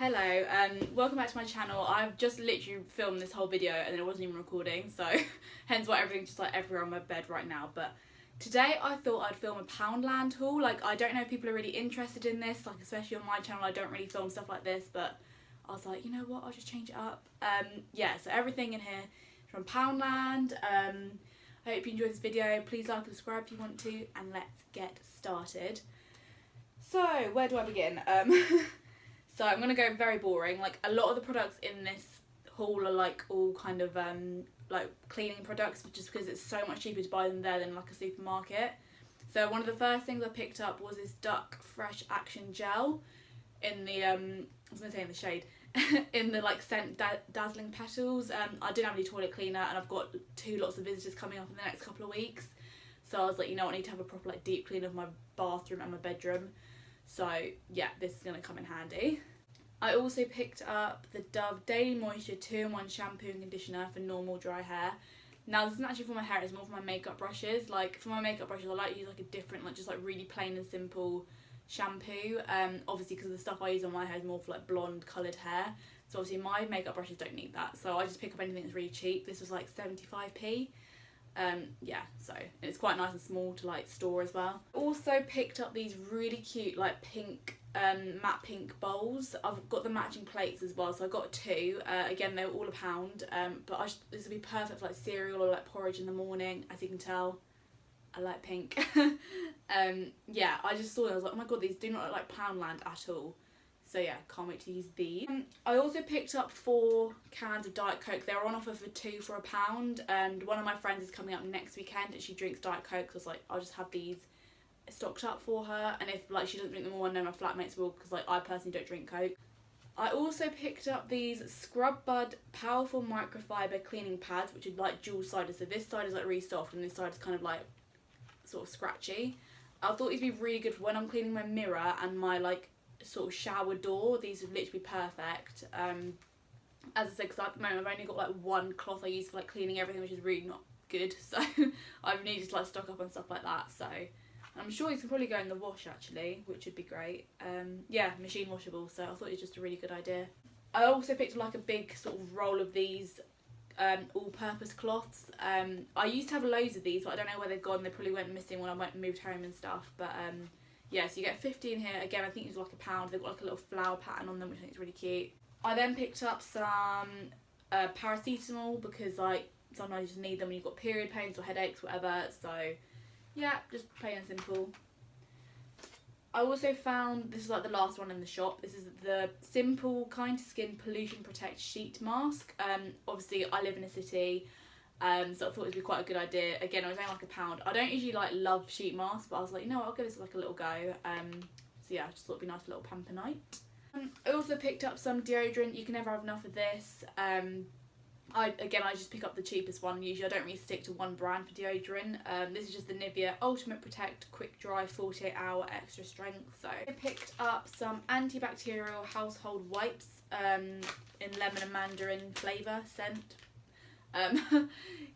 Hello, welcome back to my channel. I've just literally filmed this whole video and then it wasn't even recording, so hence why everything's just like everywhere on my bed right now. But today I thought I'd film a Poundland haul. Like, I don't know if people are really interested in this, like especially on my channel I don't really film stuff like this, but I was like, you know what, I'll just change it up. Yeah, so everything in here is from Poundland. I hope you enjoyed this video. Please like and subscribe if you want to, and let's get started. So, where do I begin? So I'm going to go very boring. Like, a lot of the products in this haul are like all kind of like cleaning products, just because it's so much cheaper to buy them there than like a supermarket. So one of the first things I picked up was this Duck Fresh Action Gel in the I was going to say in the shade in the like scent Dazzling Petals. I didn't have any toilet cleaner and I've got lots of visitors coming up in the next couple of weeks, so I was like, you know, I need to have a proper like deep clean of my bathroom and my bedroom. So yeah, this is going to come in handy. I also picked up the Dove Daily Moisture 2-in-1 shampoo and conditioner for normal dry hair. Now this isn't actually for my hair, it's more for my makeup brushes. Like, for my makeup brushes I like to use like a different, like just like really plain and simple shampoo. Obviously because the stuff I use on my hair is more for like blonde coloured hair. So obviously my makeup brushes don't need that. So I just pick up anything that's really cheap. This was like 75p. Yeah, so it's quite nice and small to like store as well. Also picked up these really cute like pink matte pink bowls. I've got the matching plates as well, so I got two. Again, they were all £1, but this would be perfect for like cereal or like porridge in the morning. As you can tell, I like pink. Yeah, I just saw them, I was like, oh my god, these do not look like Poundland at all. So yeah, can't wait to use these. I also picked up 4 cans of Diet Coke. They were on offer for 2 for £1, and one of my friends is coming up next weekend and she drinks Diet Coke, so I was like, I'll just have these stocked up for her, and if like she doesn't drink them all, I know my flatmates will, because like I personally don't drink Coke. I also picked up these Scrub Bud Powerful Microfiber cleaning pads, which are like dual sided, so this side is like really soft and this side is kind of like sort of scratchy. I thought these would be really good for when I'm cleaning my mirror and my like sort of shower door. These would literally be perfect. As I said, because at the moment I've only got like one cloth I use for like cleaning everything, which is really not good, so I've needed to like stock up on stuff like that. So I'm sure these can probably go in the wash actually, which would be great. Yeah, machine washable, so I thought it was just a really good idea. I also picked up like a big sort of roll of these all-purpose cloths. I used to have loads of these, but I don't know where they've gone. They probably went missing when I moved home and stuff, but yeah, so you get 50 in here. Again, I think it's like £1. They've got like a little flower pattern on them, which I think is really cute. I then picked up some paracetamol, because like sometimes you just need them when you've got period pains or headaches, whatever. So yeah, just plain and simple. I also found, this is like the last one in the shop, this is the Simple Kind to Skin Pollution Protect Sheet Mask. Obviously I live in a city, so I thought it would be quite a good idea. Again, it was only like £1. I don't usually like love sheet masks, but I was like, you know what, I'll give this like a little go. So yeah, I just thought it'd be nice for a little pamper night. I also picked up some deodorant. You can never have enough of this. I just pick up the cheapest one. Usually I don't really stick to one brand for deodorant. This is just the Nivea Ultimate Protect Quick Dry 48 Hour Extra Strength. So I picked up some antibacterial household wipes in lemon and mandarin flavour scent.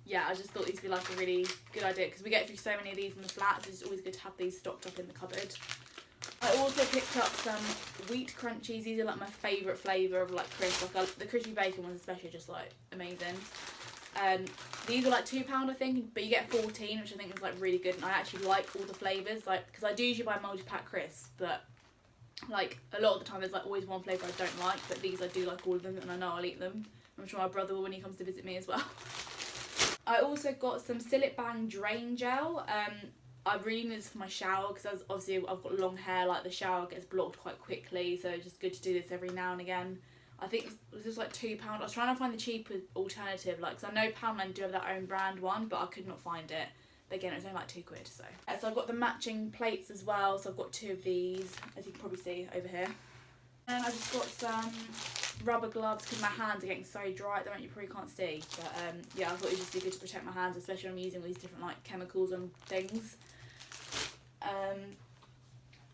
Yeah, I just thought these would be like a really good idea, because we get through so many of these in the flat, so it's always good to have these stocked up in the cupboard. I also picked up some wheat crunchies. These are like my favourite flavour of like crisps. Like the crispy bacon ones especially, just like amazing. These were like £2 I think, but you get 14, which I think is like really good, and I actually like all the flavours, like because I do usually buy multi-pack crisps, but like a lot of the time there's like always one flavour I don't like, but these I do like all of them, and I know I'll eat them. I'm sure my brother will when he comes to visit me as well. I also got some Sillet Bang Drain Gel. I really need this for my shower, because obviously I've got long hair, like the shower gets blocked quite quickly, so it's just good to do this every now and again. I think this was like £2. I was trying to find the cheaper alternative, like, because I know Poundland do have their own brand one, but I could not find it. But again, it was only like £2, so. So I've got the matching plates as well, so I've got 2 of these, as you can probably see over here. And I just got some rubber gloves, because my hands are getting so dry at the moment, you probably can't see. But yeah, I thought it would just be good to protect my hands, especially when I'm using all these different like chemicals and things.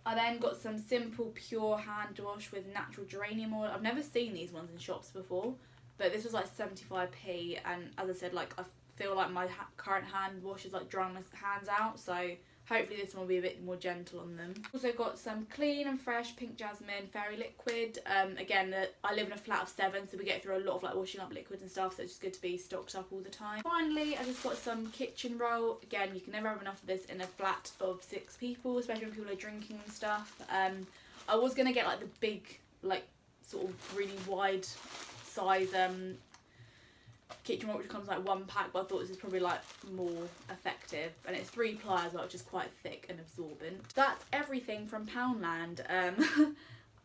I then got some Simple Pure Hand Wash with natural geranium oil. I've never seen these ones in shops before, but this was like 75p, and as I said, like I feel like my current hand wash is like drying my hands out, so Hopefully this one will be a bit more gentle on them. Also got some clean and fresh pink jasmine fairy liquid. Again, I live in a flat of 7, so we get through a lot of like washing up liquids and stuff, so it's just good to be stocked up all the time. Finally, I just got some kitchen roll. Again, you can never have enough of this in a flat of 6 people, especially when people are drinking and stuff. I was going to get like the big, like sort of really wide size kitchen roll, which comes like 1 pack, but I thought this is probably like more effective, and it's 3 ply as well, which is quite thick and absorbent. That's everything from Poundland.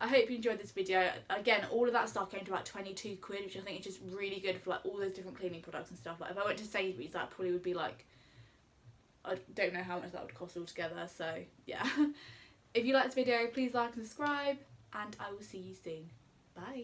I hope you enjoyed this video. Again, all of that stuff came to about 22 quid, which I think is just really good for like all those different cleaning products and stuff. Like if I went to Sainsbury's, that probably would be like, I don't know how much that would cost altogether, so yeah. If you liked this video, please like and subscribe, and I will see you soon. Bye.